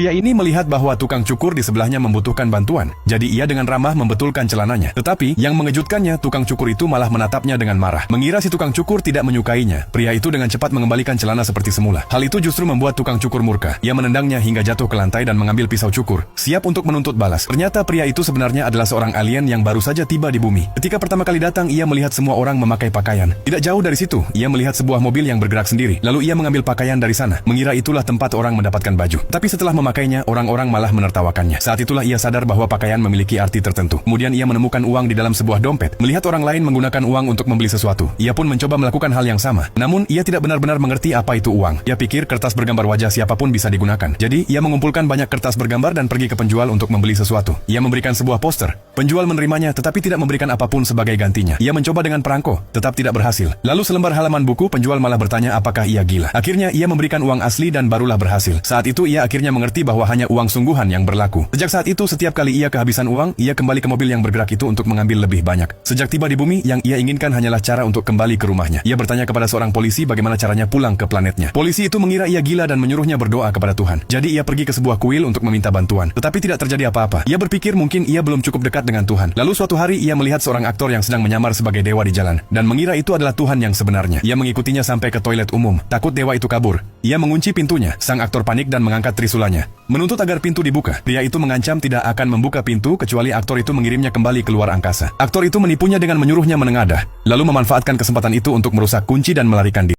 Pria ini melihat bahwa tukang cukur di sebelahnya membutuhkan bantuan, jadi ia dengan ramah membetulkan celananya. Tetapi, yang mengejutkannya, tukang cukur itu malah menatapnya dengan marah. Mengira si tukang cukur tidak menyukainya, pria itu dengan cepat mengembalikan celana seperti semula. Hal itu justru membuat tukang cukur murka. Ia menendangnya hingga jatuh ke lantai dan mengambil pisau cukur, siap untuk menuntut balas. Ternyata pria itu sebenarnya adalah seorang alien yang baru saja tiba di bumi. Ketika pertama kali datang, ia melihat semua orang memakai pakaian. Tidak jauh dari situ, ia melihat sebuah mobil yang bergerak sendiri. Lalu ia mengambil pakaian dari sana, mengira itulah tempat orang mendapatkan baju. Tapi setelah memakainya, orang-orang malah menertawakannya. Saat itulah ia sadar bahwa pakaian memiliki arti tertentu. Kemudian ia menemukan uang di dalam sebuah dompet. Melihat orang lain menggunakan uang untuk membeli sesuatu, ia pun mencoba melakukan hal yang sama. Namun, ia tidak benar-benar mengerti apa itu uang. Ia pikir kertas bergambar wajah siapapun bisa digunakan. Jadi, ia mengumpulkan banyak kertas bergambar dan pergi ke penjual untuk membeli sesuatu. Ia memberikan sebuah poster. Penjual menerimanya tetapi tidak memberikan apapun sebagai gantinya. Ia mencoba dengan perangko, tetap tidak berhasil. Lalu selembar halaman buku, penjual malah bertanya apakah ia gila. Akhirnya, ia memberikan uang asli dan barulah berhasil. Saat itu, ia akhirnya mengerti bahwa hanya uang sungguhan yang berlaku. Sejak saat itu, setiap kali ia kehabisan uang, ia kembali ke mobil yang bergerak itu untuk mengambil lebih banyak. Sejak tiba di bumi, yang ia inginkan hanyalah cara untuk kembali ke rumahnya. Ia bertanya kepada seorang polisi bagaimana caranya pulang ke planetnya. Polisi itu mengira ia gila dan menyuruhnya berdoa kepada Tuhan. Jadi ia pergi ke sebuah kuil untuk meminta bantuan. Tetapi tidak terjadi apa-apa. Ia berpikir mungkin ia belum cukup dekat dengan Tuhan. Lalu suatu hari ia melihat seorang aktor yang sedang menyamar sebagai dewa di jalan, dan mengira itu adalah Tuhan yang sebenarnya. Ia mengikutinya sampai ke toilet umum. Takut dewa itu kabur, ia mengunci pintunya. Sang aktor panik dan mengangkat trisulanya, menuntut agar pintu dibuka. Pria itu mengancam tidak akan membuka pintu kecuali aktor itu mengirimnya kembali keluar angkasa. Aktor itu menipunya dengan menyuruhnya menengadah, lalu memanfaatkan kesempatan itu untuk merusak kunci dan melarikan diri.